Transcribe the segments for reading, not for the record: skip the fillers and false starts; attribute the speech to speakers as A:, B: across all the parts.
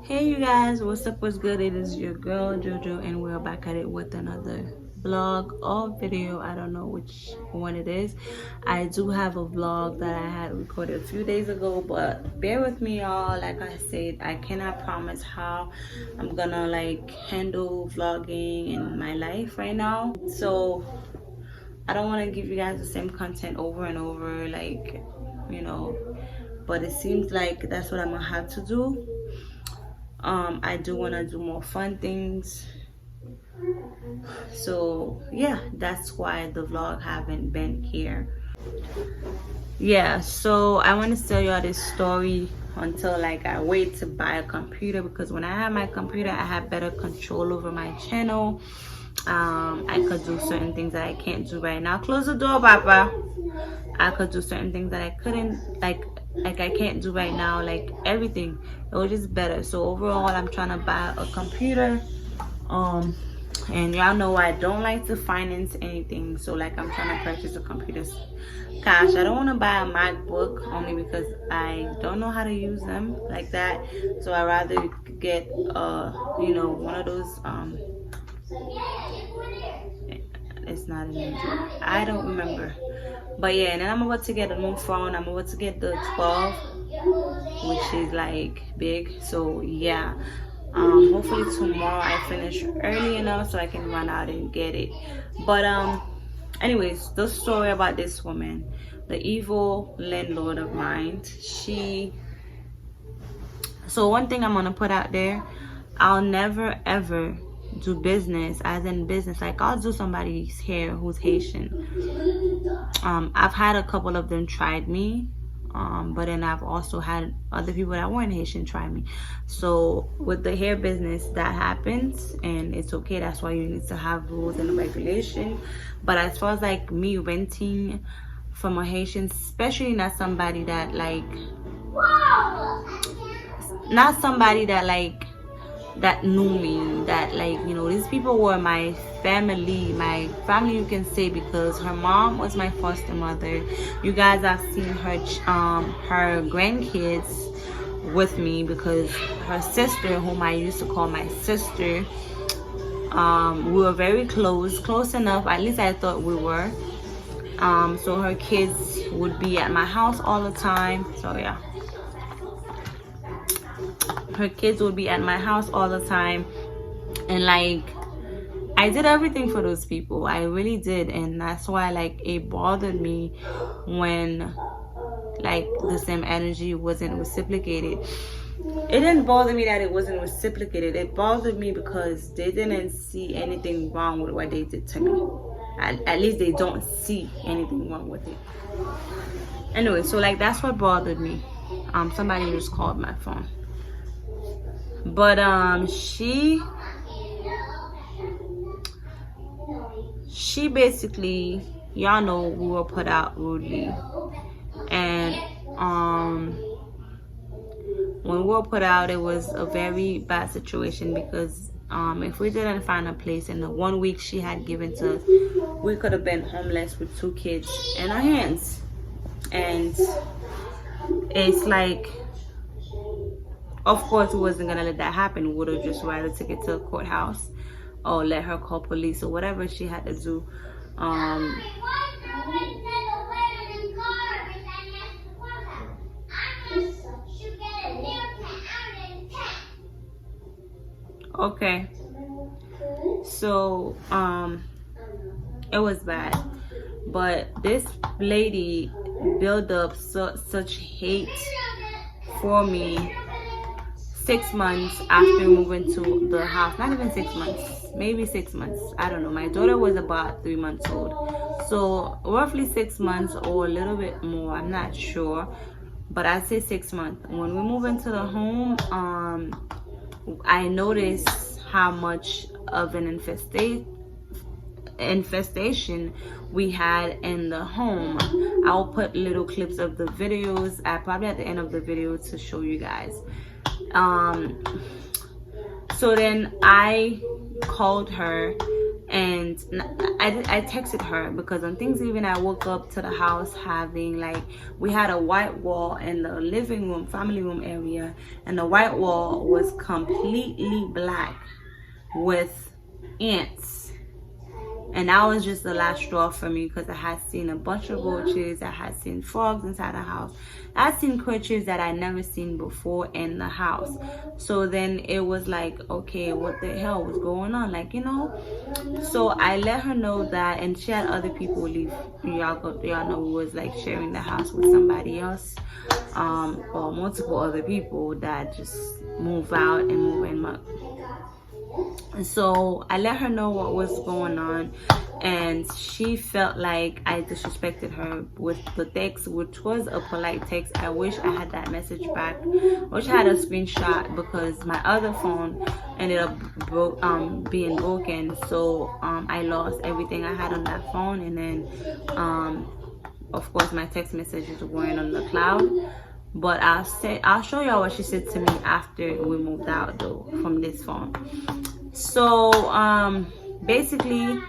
A: Hey you guys, what's up, what's good? It is your girl Jojo and we're back at it with another vlog or video. I don't know which one it is. I do have a vlog that I had recorded a few days ago, but bear with me y'all. Like I said, I cannot promise how I'm gonna like handle vlogging in my life right now, so I don't want to give you guys the same content over and over, like, you know, but it seems like that's what I'm gonna have to do. I do want to do more fun things, so yeah, that's why the vlog haven't been here. Yeah, so I want to tell y'all this story until like I wait to buy a computer, because when I have my computer I have better control over my channel. I could do certain things that I can't do right now. Close the door, Papa. I could do certain things that I couldn't, like I can't do right now, like everything. It was just better. So overall, I'm trying to buy a computer. And y'all know I don't like to finance anything, so like I'm trying to purchase a computer cash. I don't want to buy a MacBook only because I don't know how to use them like that. So I rather get you know, one of those it's not an engine, I don't remember, but yeah. And then I'm about to get a new phone. I'm about to get the 12, which is like big. So yeah, hopefully tomorrow I finish early enough so I can run out and get it. But anyways, the story about this woman, the evil landlord of mine. So one thing I'm gonna put out there, I'll never ever do business, as in business, like I'll do somebody's hair who's Haitian. I've had a couple of them tried me, but then I've also had other people that weren't Haitian try me. So with the hair business, that happens, and it's okay. That's why you need to have rules and regulation. But as far as like me renting from a Haitian, especially not somebody that like that knew me, that like, you know, these people were my family you can say, because her mom was my foster mother. You guys have seen her her grandkids with me, because her sister, whom I used to call my sister, we were very close enough, at least I thought we were. So her kids would be at my house all the time. So yeah, her kids would be at my house all the time, and like I did everything for those people. I really did. And that's why like it bothered me when like the same energy wasn't reciprocated. It didn't bother me that it wasn't reciprocated. It bothered me because they didn't see anything wrong with what they did to me. At least they don't see anything wrong with it. Anyway, so like that's what bothered me. Somebody just called my phone. But she basically, y'all know, we were put out rudely. And when we were put out, it was a very bad situation, because if we didn't find a place in the 1 week she had given to us, we could have been homeless with 2 kids in our hands. And it's like, of course we wasn't gonna let that happen. We would have just rather took it to the courthouse or let her call police or whatever she had to do. Okay, so it was bad, but this lady built up such hate for me 6 months after moving to the house. Not even 6 months, maybe 6 months, I don't know. My daughter was about 3 months old, so roughly 6 months or a little bit more, I'm not sure, but I'd say 6 months. When we moved into the home, I noticed how much of an infestation we had in the home. I'll put little clips of the videos probably at the end of the video to show you guys. So then I called her And I texted her because on Thanksgiving I woke up to the house having like, we had a white wall in the living room, family room area, and the white wall was completely black with ants. And that was just the last straw for me, because I had seen a bunch of roaches, I had seen frogs inside the house, I had seen creatures that I never seen before in the house. So then it was like, okay, what the hell was going on, like, you know? So I let her know that, and she had other people leave. Y'all know we was like sharing the house with somebody else, or multiple other people that just move out and move in. So I let her know what was going on, and she felt like I disrespected her with the text, which was a polite text. I wish I had that message back. I wish I had a screenshot, because my other phone ended up being broken. So I lost everything I had on that phone, and then of course my text messages weren't on the cloud. But I'll show y'all what she said to me after we moved out though from this phone. So basically,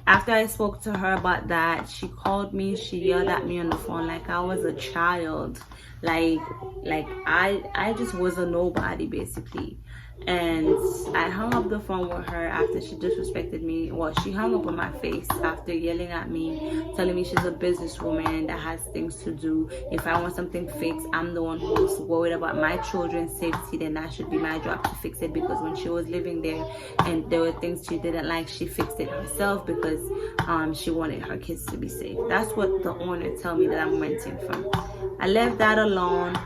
A: after I spoke to her about that, she called me, she yelled at me on the phone like I was a child, like I just was a nobody basically. And I hung up the phone with her after she disrespected me. Well, she hung up on my face after yelling at me, telling me she's a businesswoman that has things to do. If I want something fixed, I'm the one who's worried about my children's safety, then that should be my job to fix it. Because when she was living there and there were things she didn't like, she fixed it herself because she wanted her kids to be safe. That's what the owner told me that I'm renting from. I left that alone.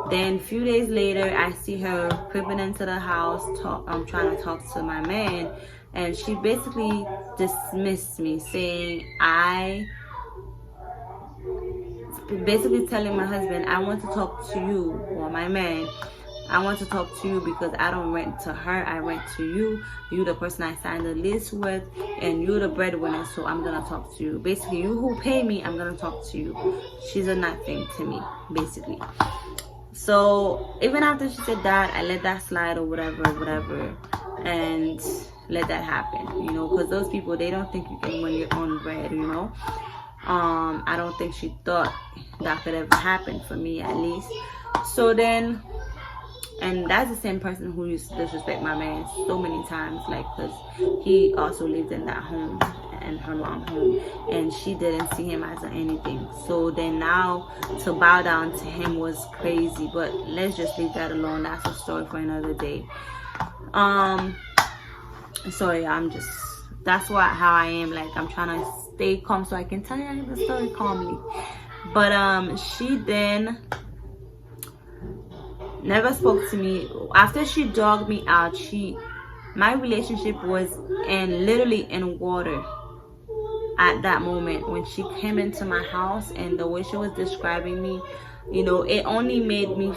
A: Then a few days later, I see her creeping into the house, trying to talk to my man, and she basically dismissed me, saying basically telling my husband, I want to talk to you, or my man, I want to talk to you because I don't rent to her, I rent to you. You the person I signed the lease with, and you the breadwinner, so I'm gonna talk to you. Basically, you who pay me, I'm gonna talk to you. She's a nothing to me, basically. So even after she said that, I let that slide or whatever, and let that happen, you know, because those people, they don't think you can win your own bread, you know. I don't think she thought that could ever happen for me, at least. So then, and that's the same person who used to disrespect my man so many times, like, because he also lived in that home, and her mom home, and she didn't see him as anything. So then now to bow down to him was crazy, but let's just leave that alone. That's a story for another day. So yeah, that's how I am. Like, I'm trying to stay calm so I can tell you the story calmly. But she then never spoke to me after she dogged me out. My relationship was literally in water at that moment when she came into my house, and the way she was describing me, you know, it only made me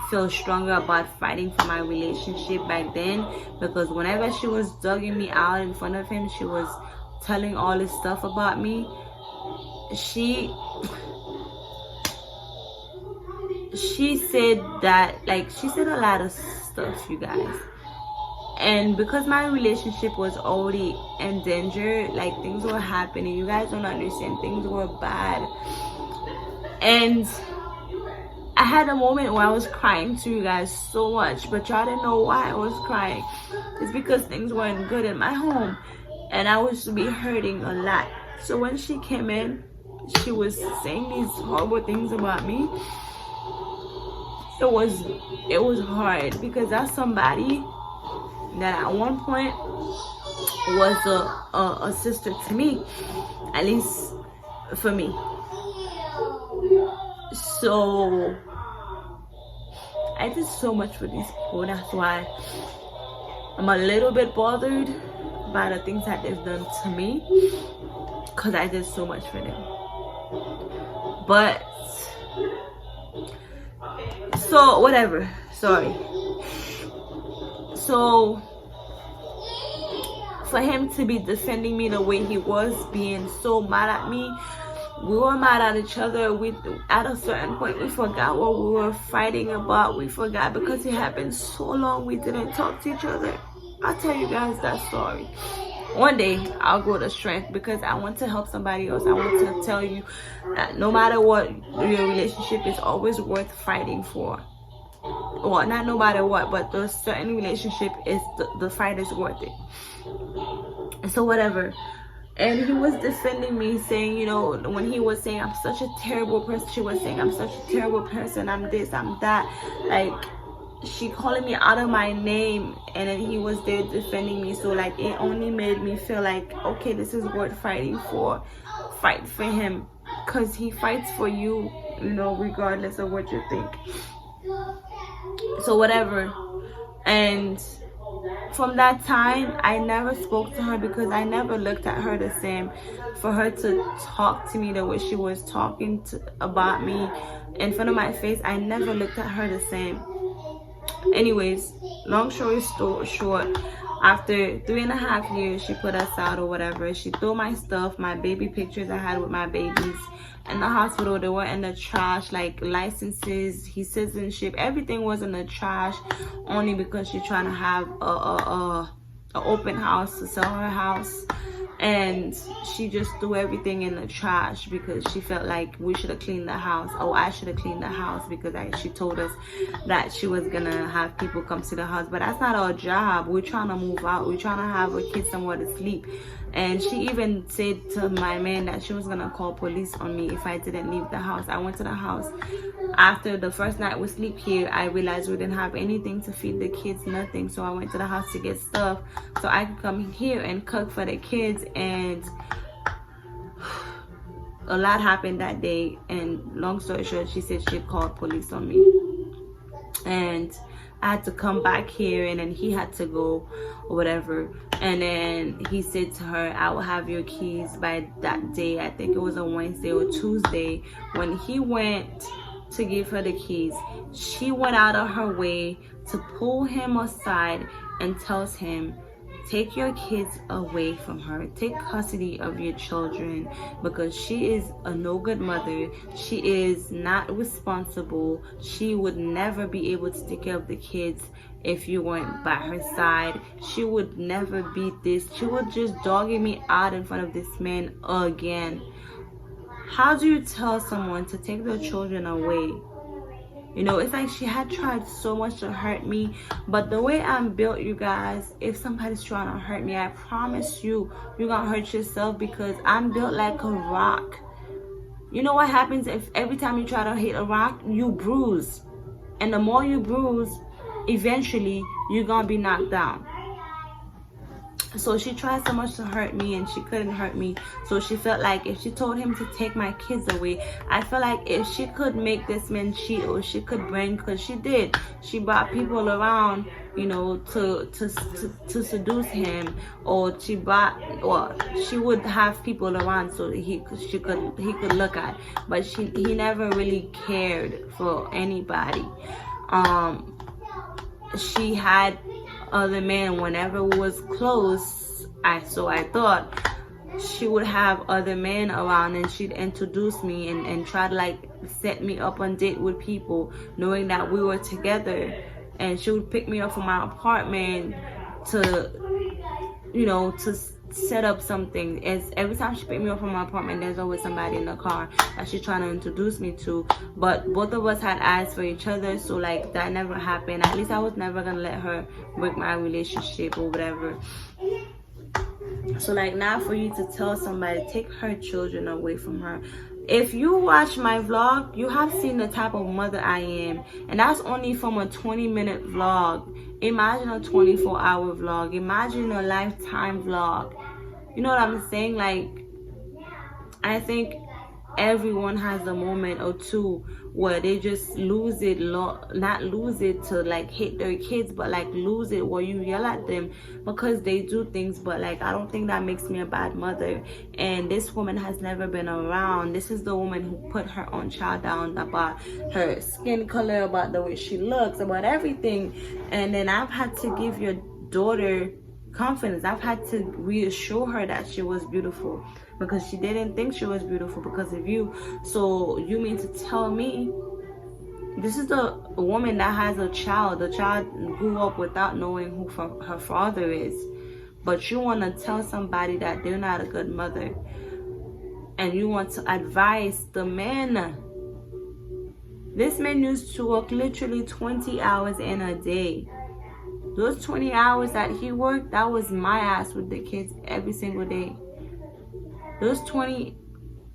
A: feel stronger about fighting for my relationship back then, because whenever she was dogging me out in front of him, she was telling all this stuff about me. She said that, like, she said a lot of stuff, you guys. And because my relationship was already in danger, like, things were happening, you guys don't understand, things were bad. And I had a moment where I was crying to you guys so much, but y'all didn't know why I was crying. It's because things weren't good in my home, and I was to be hurting a lot. So when she came in, she was saying these horrible things about me. It was hard, because that's somebody that at one point was a sister to me, at least for me. So I did so much for these people. That's why I'm a little bit bothered by the things that they've done to me, because I did so much for them. But so whatever, sorry. So for him to be defending me the way he was, being so mad at me, we were mad at each other. At a certain point, we forgot what we were fighting about. We forgot, because it happened so long we didn't talk to each other. I'll tell you guys that story. One day I'll grow the strength because I want to help somebody else. I want to tell you that no matter what, your relationship is always worth fighting for. Well, not no matter what, but the certain relationship is the fight is worth it. So whatever. And he was defending me, saying, you know, when he was saying I'm such a terrible person, she was saying I'm such a terrible person, I'm this, I'm that, like she calling me out of my name, and then he was there defending me. So like it only made me feel like, okay, this is worth fighting for. Fight for him, because he fights for you, you know, regardless of what you think. So whatever. And from that time I never spoke to her, because I never looked at her the same. For her to talk to me the way she was talking about me in front of my face, I never looked at her the same. Anyways, long story short, after 3.5 years, she put us out or whatever. She threw my stuff, my baby pictures I had with my babies in the hospital. They were in the trash, like licenses, his citizenship, everything was in the trash, only because she's trying to have a open house to sell her house. And she just threw everything in the trash because she felt like we should have cleaned the house. Oh, I should have cleaned the house, because she told us that she was gonna have people come to the house. But that's not our job. We're trying to move out. We're trying to have a kid somewhere to sleep. And she even said to my man that she was gonna call police on me if I didn't leave the house. I went to the house. After the first night we sleep here, I realized we didn't have anything to feed the kids, nothing. So I went to the house to get stuff so I could come here and cook for the kids. And a lot happened that day, and long story short, she said she called police on me. And I had to come back here, and then he had to go or whatever. And then he said to her, I will have your keys by that day. I think it was a Wednesday or Tuesday. When he went to give her the keys, she went out of her way to pull him aside and tells him, take your kids away from her. Take custody of your children, because she is a no good mother. She is not responsible. She would never be able to take care of the kids if you weren't by her side. She would never be this. She would just dogging me out in front of this man again. How do you tell someone to take their children away? You know, it's like she had tried so much to hurt me. But the way I'm built, you guys, if somebody's trying to hurt me, I promise you, you're gonna hurt yourself, because I'm built like a rock. You know what happens if every time you try to hit a rock, you bruise? And the more you bruise, eventually you're gonna be knocked down. So she tried so much to hurt me, and she couldn't hurt me. So she felt like if she told him to take my kids away, I felt like if she could make this man cheat, or she could bring, because she did, she brought people around, you know, to seduce him, or she would have people around so he could look at. But he never really cared for anybody. She had other men whenever we was close. So I thought she would have other men around, and she'd introduce me and try to like set me up on date with people, knowing that we were together. And she would pick me up from my apartment to, you know, to set up something. As every time she picked me up from my apartment, there's always somebody in the car that she's trying to introduce me to. But both of us had eyes for each other, so like that never happened. At least I was never gonna let her break my relationship or whatever. So like, now for you to tell somebody take her children away from her. If you watch my vlog, you have seen the type of mother I am, and that's only from a 20-minute vlog. Imagine a 24-hour vlog. Imagine a lifetime vlog. You know what I'm saying? Like, I think everyone has a moment or two where they just lose it, not lose it to like hate their kids, but like lose it where you yell at them because they do things. But like, I don't think that makes me a bad mother. And this woman has never been around. This is the woman who put her own child down about her skin color, about the way she looks, about everything. And then I've had to give your daughter confidence. I've had to reassure her that she was beautiful, because she didn't think she was beautiful because of you. So you mean to tell me This is a woman that has a child. The child grew up without knowing who her father is. But you want to tell somebody that they're not a good mother. And you want to advise the man. This man used to work literally 20 hours in a day. Those 20 hours that he worked, that was my ass with the kids every single day. Those 20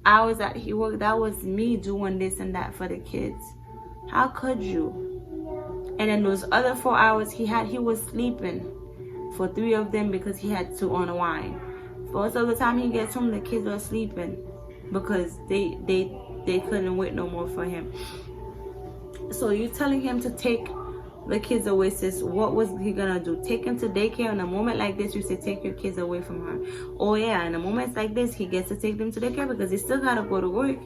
A: hours that he worked, that was me doing this and that for the kids. How could you? And then those other 4 hours he was sleeping for 3 of them because he had to unwind. Most of the time he gets home, the kids are sleeping because they couldn't wait no more for him. So you're telling him to take the kids away, sis. What was he gonna do? Take him to daycare? In a moment like this, you say take your kids away from her. Oh yeah, in a moment like this, he gets to take them to daycare because he still gotta go to work.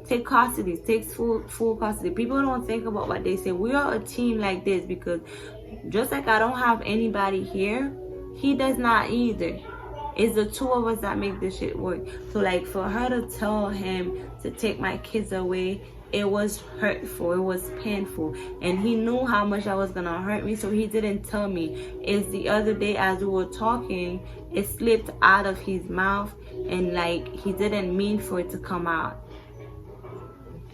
A: Take custody, takes full custody. People don't think about what they say. We are a team like this because just like I don't have anybody here, he does not either. It's the two of us that make this shit work. So like for her to tell him to take my kids away, it was hurtful, it was painful, and he knew how much that was gonna hurt me, so he didn't tell me. It's the other day as we were talking, it slipped out of his mouth, and like he didn't mean for it to come out.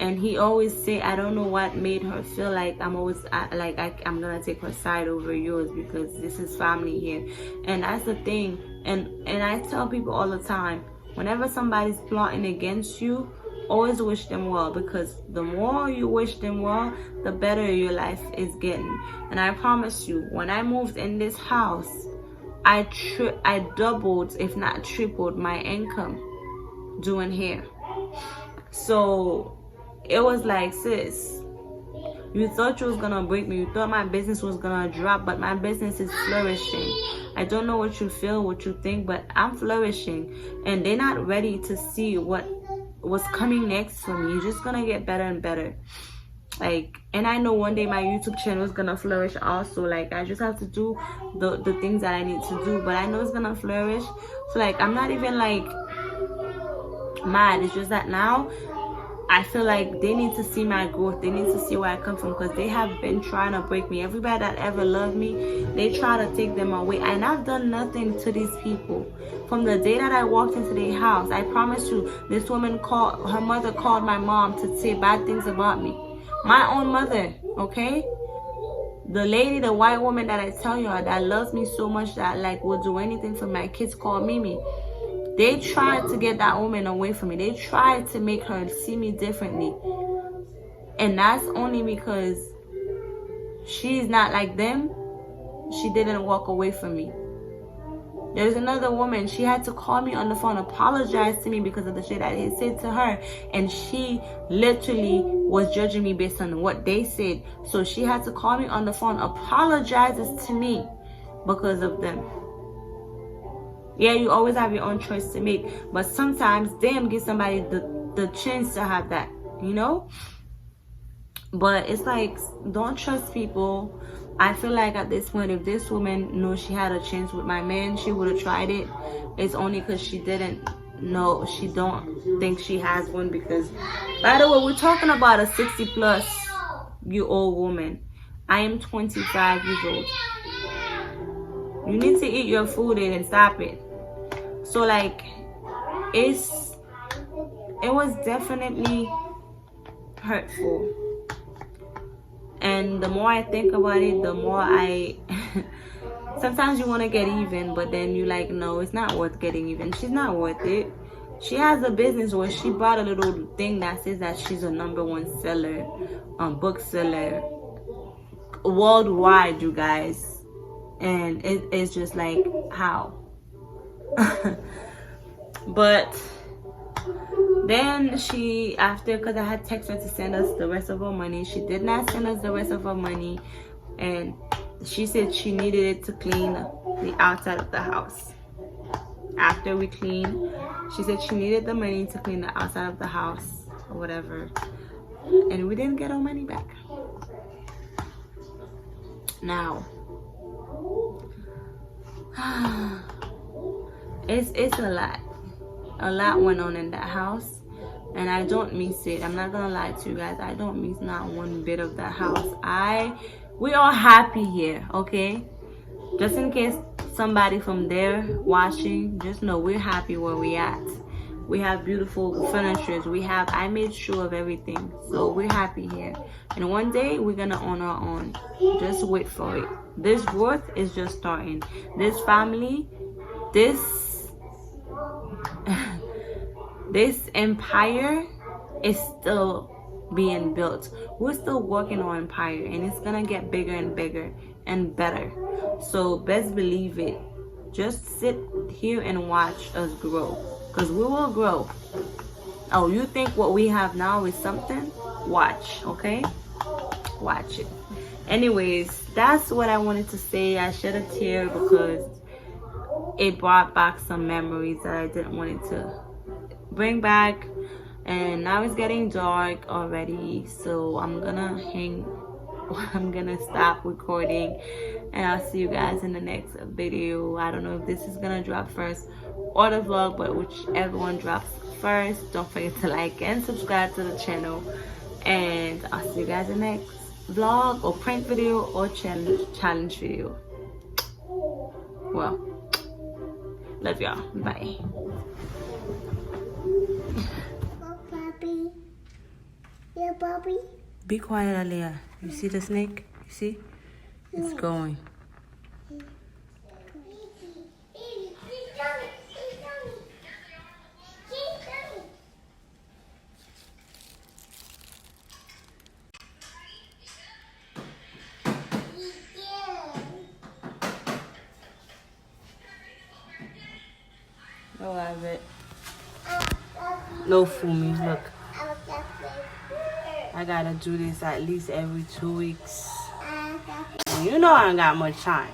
A: And he always say, I don't know what made her feel like I'm gonna take her side over yours because this is family here. And that's the thing. And I tell people all the time, whenever somebody's plotting against you, always wish them well, because the more you wish them well, the better your life is getting. And I promise you, when I moved in this house, I doubled, if not tripled, my income doing hair. So it was like, sis, you thought you was gonna break me, you thought my business was gonna drop, but my business is flourishing. I don't know what you feel, what you think, but I'm flourishing, and they're not ready to see what's coming next for me. You're just gonna get better and better. Like, and I know one day my YouTube channel is gonna flourish also. Like, I just have to do the things that I need to do, but I know it's gonna flourish. So like, I'm not even like mad. It's just that now I feel like they need to see my growth. They need to see where I come from, because they have been trying to break me. Everybody that ever loved me, they try to take them away. And I've done nothing to these people. From the day that I walked into their house, I promise you, this woman her mother called my mom to say bad things about me. My own mother, okay? The lady, the white woman that I tell you that loves me so much that like will do anything for my kids, called Mimi. They tried to get that woman away from me. They tried to make her see me differently. And that's only because she's not like them. She didn't walk away from me. There's another woman, she had to call me on the phone, apologize to me because of the shit I had said to her. And she literally was judging me based on what they said. So she had to call me on the phone, apologizes to me because of them. Yeah, you always have your own choice to make, but sometimes damn, give somebody the chance to have that, you know? But it's like, don't trust people. I feel like at this point, if this woman knows she had a chance with my man, she would have tried it. It's only because she didn't know, she don't think she has one. Because, by the way, we're talking about a 60-plus-year-old woman. I am 25 years old. You need to eat your food and stop it. So like, it was definitely hurtful. And the more I think about it, the more sometimes you want to get even, but then you like, no, it's not worth getting even. She's not worth it. She has a business where she bought a little thing that says that she's a #1 seller, book seller worldwide, you guys. And it's just like, how? But then she, after, because I had texted her to send us the rest of her money, she did not send us the rest of her money. And she said she needed it to clean the outside of the house. After we cleaned, she said she needed the money to clean the outside of the house or whatever. And we didn't get our money back. Now, it's a lot went on in that house. and I don't miss it. I'm not gonna lie to you guys, I don't miss not one bit of that house. We are happy here, okay? Just in case somebody from there watching, just know we're happy where we at. We have beautiful furniture. I made sure of everything. So we're happy here. And one day we're gonna own our own. Just wait for it. This growth is just starting. This family, this this empire is still being built. We're still working on empire, and it's gonna get bigger and bigger and better. So best believe it. Just sit here and watch us grow, because we will grow. Oh, you think what we have now is something? Watch, okay? Watch it. Anyways, that's what I wanted to say. I shed a tear because it brought back some memories that I didn't want it to bring back. And now it's getting dark already, so I'm gonna stop recording, and I'll see you guys in the next video. I don't know if this is gonna drop first or the vlog, but whichever one drops first, don't forget to like and subscribe to the channel, and I'll see you guys in the next vlog or prank video or challenge video. Well, love y'all. Bye.
B: Bobby. Yeah, Bobby.
A: Be quiet, Aliyah. You see the snake? You see? It's going. Go have it. No fool me, look. I gotta do this at least every 2 weeks. You know I ain't got much time.